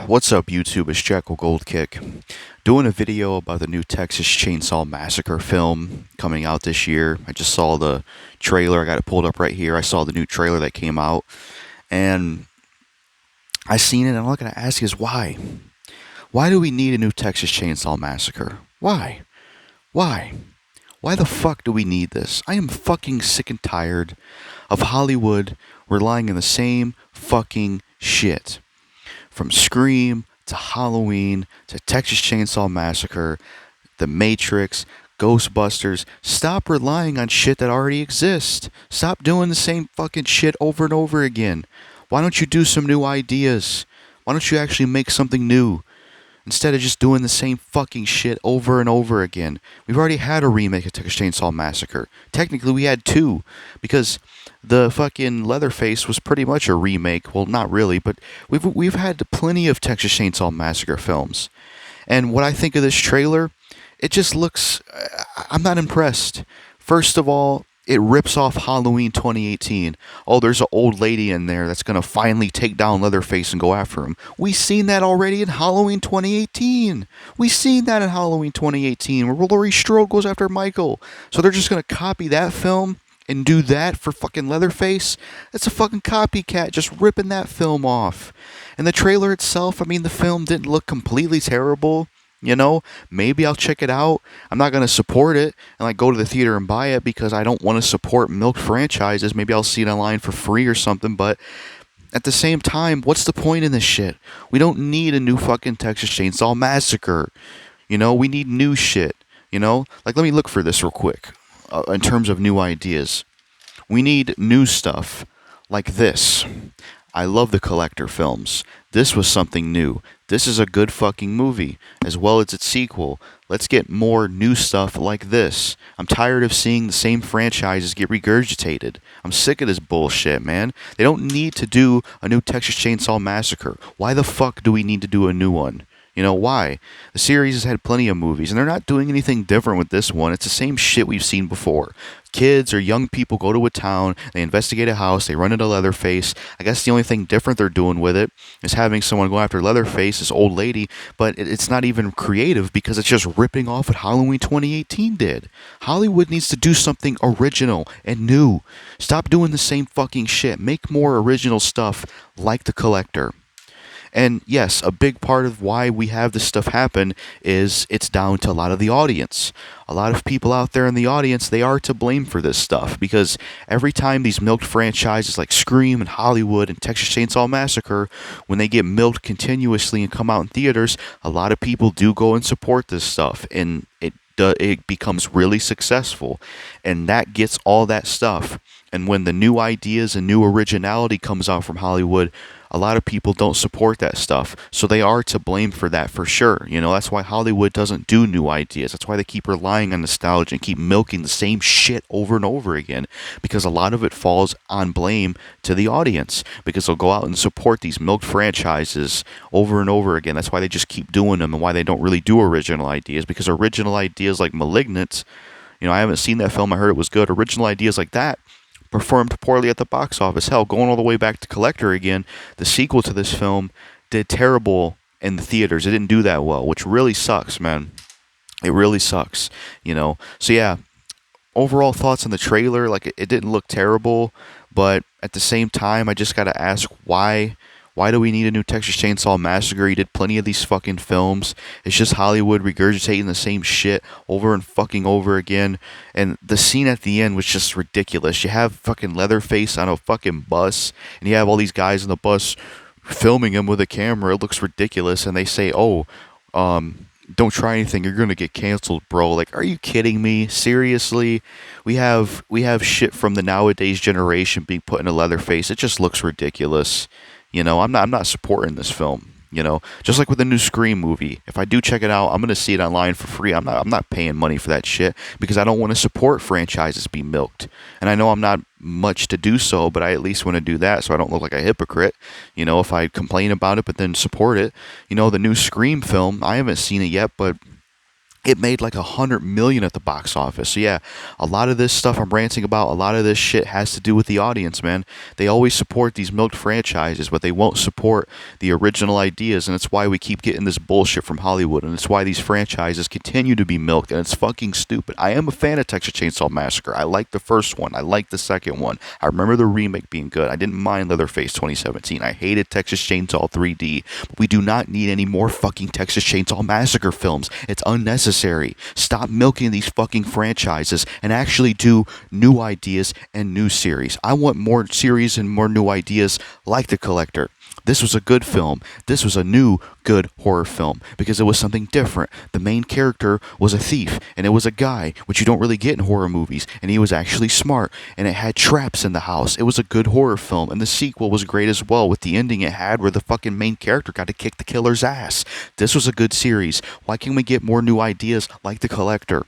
What's up, YouTube? It's JackalGoldKick. Doing a video about the new Texas Chainsaw Massacre film coming out this year. I just saw the trailer. I got it pulled up right here. I saw the new trailer that came out. And I seen it, and all I gotta ask is why? Why do we need a new Texas Chainsaw Massacre? Why? Why? Why the fuck do we need this? I am fucking sick and tired of Hollywood relying on the same fucking shit. From Scream to Halloween to Texas Chainsaw Massacre, The Matrix, Ghostbusters. Stop relying on shit that already exists. Stop doing the same fucking shit over and over again. Why don't you do some new ideas? Why don't you actually make something new? Instead of just doing the same fucking shit over and over again. We've already had a remake of Texas Chainsaw Massacre. Technically, we had two, because the fucking Leatherface was pretty much a remake. Well, not really, but we've had plenty of Texas Chainsaw Massacre films. And what I think of this trailer, it just looks... I'm not impressed. First of all, it rips off Halloween 2018. Oh, there's an old lady in there that's going to finally take down Leatherface and go after him. We seen that already in Halloween 2018. We seen that in Halloween 2018 where Laurie Strode goes after Michael. So they're just going to copy that film and do that for fucking Leatherface? That's a fucking copycat just ripping that film off. And the trailer itself, I mean, the film didn't look completely terrible. You know, maybe I'll check it out. I'm not going to support it and like go to the theater and buy it because I don't want to support milk franchises. Maybe I'll see it online for free or something. But at the same time, what's the point in this shit? We don't need a new fucking Texas Chainsaw Massacre. You know, we need new shit. You know, like let me look for this real quick in terms of new ideas. We need new stuff like this. I love the collector films. This was something new. This is a good fucking movie, as well as its sequel. Let's get more new stuff like this. I'm tired of seeing the same franchises get regurgitated. I'm sick of this bullshit, man. They don't need to do a new Texas Chainsaw Massacre. Why the fuck do we need to do a new one? You know, why? The series has had plenty of movies, and they're not doing anything different with this one. It's the same shit we've seen before. Kids or young people go to a town, they investigate a house, they run into Leatherface. I guess the only thing different they're doing with it is having someone go after Leatherface, this old lady, but it's not even creative because it's just ripping off what Halloween 2018 did. Hollywood needs to do something original and new. Stop doing the same fucking shit. Make more original stuff like The Collector. And yes, a big part of why we have this stuff happen is it's down to a lot of the audience. A lot of people out there in the audience, they are to blame for this stuff because every time these milked franchises like Scream and Hollywood and Texas Chainsaw Massacre, when they get milked continuously and come out in theaters, a lot of people do go and support this stuff, and it becomes really successful, and that gets all that stuff. And when the new ideas and new originality comes out from Hollywood, a lot of people don't support that stuff. So they are to blame for that for sure. You know, that's why Hollywood doesn't do new ideas. That's why they keep relying on nostalgia and keep milking the same shit over and over again. Because a lot of it falls on blame to the audience. Because they'll go out and support these milked franchises over and over again. That's why they just keep doing them and why they don't really do original ideas. Because original ideas like Malignant, you know, I haven't seen that film. I heard it was good. Original ideas like that performed poorly at the box office. Hell, going all the way back to Collector again, the sequel to this film did terrible in the theaters. It didn't do that well, which really sucks, man. It really sucks, you know. So yeah, overall thoughts on the trailer, like it didn't look terrible, but at the same time, I just gotta ask why. Why do we need a new Texas Chainsaw Massacre? You did plenty of these fucking films. It's just Hollywood regurgitating the same shit over and fucking over again. And the scene at the end was just ridiculous. You have fucking Leatherface on a fucking bus, and you have all these guys in the bus filming him with a camera. It looks ridiculous. And they say, oh, don't try anything. You're going to get canceled, bro. Like, are you kidding me? Seriously? We have shit from the nowadays generation being put in a Leatherface. It just looks ridiculous. You know, I'm not supporting this film. You know, just like with the new Scream movie. If I do check it out, I'm gonna see it online for free. I'm not paying money for that shit because I don't want to support franchises be milked. And I know I'm not much to do so, but I at least want to do that so I don't look like a hypocrite. You know, if I complain about it but then support it. You know, the new Scream film, I haven't seen it yet, but it made like 100 million at the box office. So yeah, a lot of this stuff I'm ranting about, a lot of this shit has to do with the audience, man. They always support these milked franchises, but they won't support the original ideas, and it's why we keep getting this bullshit from Hollywood, and it's why these franchises continue to be milked, and it's fucking stupid. I am a fan of Texas Chainsaw Massacre. I like the first one. I like the second one. I remember the remake being good. I didn't mind Leatherface 2017. I hated Texas Chainsaw 3D. But we do not need any more fucking Texas Chainsaw Massacre films. It's unnecessary. Stop milking these fucking franchises and actually do new ideas and new series. I want more series and more new ideas like The Collector. This was a good film. This was a new, good horror film because it was something different. The main character was a thief, and it was a guy, which you don't really get in horror movies, and he was actually smart, and it had traps in the house. It was a good horror film, and the sequel was great as well with the ending it had where the fucking main character got to kick the killer's ass. This was a good series. Why can't we get more new ideas like The Collector?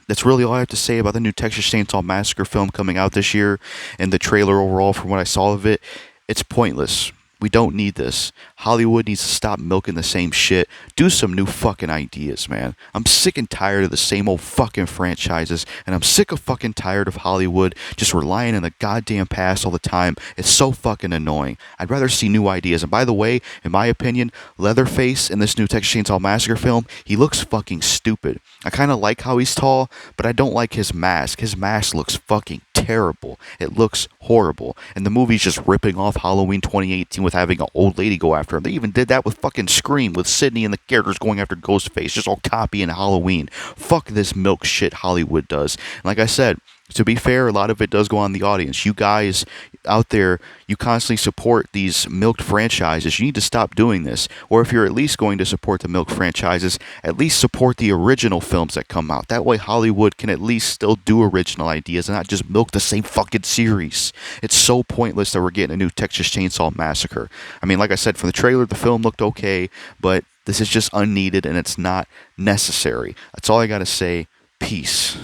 That's really all I have to say about the new Texas Chainsaw Massacre film coming out this year, and the trailer overall from what I saw of it. It's pointless. We don't need this. Hollywood needs to stop milking the same shit. Do some new fucking ideas, man. I'm sick and tired of the same old fucking franchises, and I'm sick of fucking tired of Hollywood just relying on the goddamn past all the time. It's so fucking annoying. I'd rather see new ideas. And by the way, in my opinion, Leatherface in this new Texas Chainsaw Massacre film, he looks fucking stupid. I kind of like how he's tall, but I don't like his mask. His mask looks fucking terrible. It looks horrible. And the movie's just ripping off Halloween 2018 with having an old lady go after him. They even did that with fucking Scream, with Sidney and the characters going after Ghostface, just all copying Halloween. Fuck this milk shit Hollywood does. And like I said, to be fair, a lot of it does go on the audience. You guys out there, you constantly support these milked franchises. You need to stop doing this. Or if you're at least going to support the milk franchises, at least support the original films that come out. That way Hollywood can at least still do original ideas and not just milk the same fucking series. It's so pointless that we're getting a new Texas Chainsaw Massacre. I mean, like I said, from the trailer, the film looked okay, but this is just unneeded and it's not necessary. That's all I gotta say. Peace.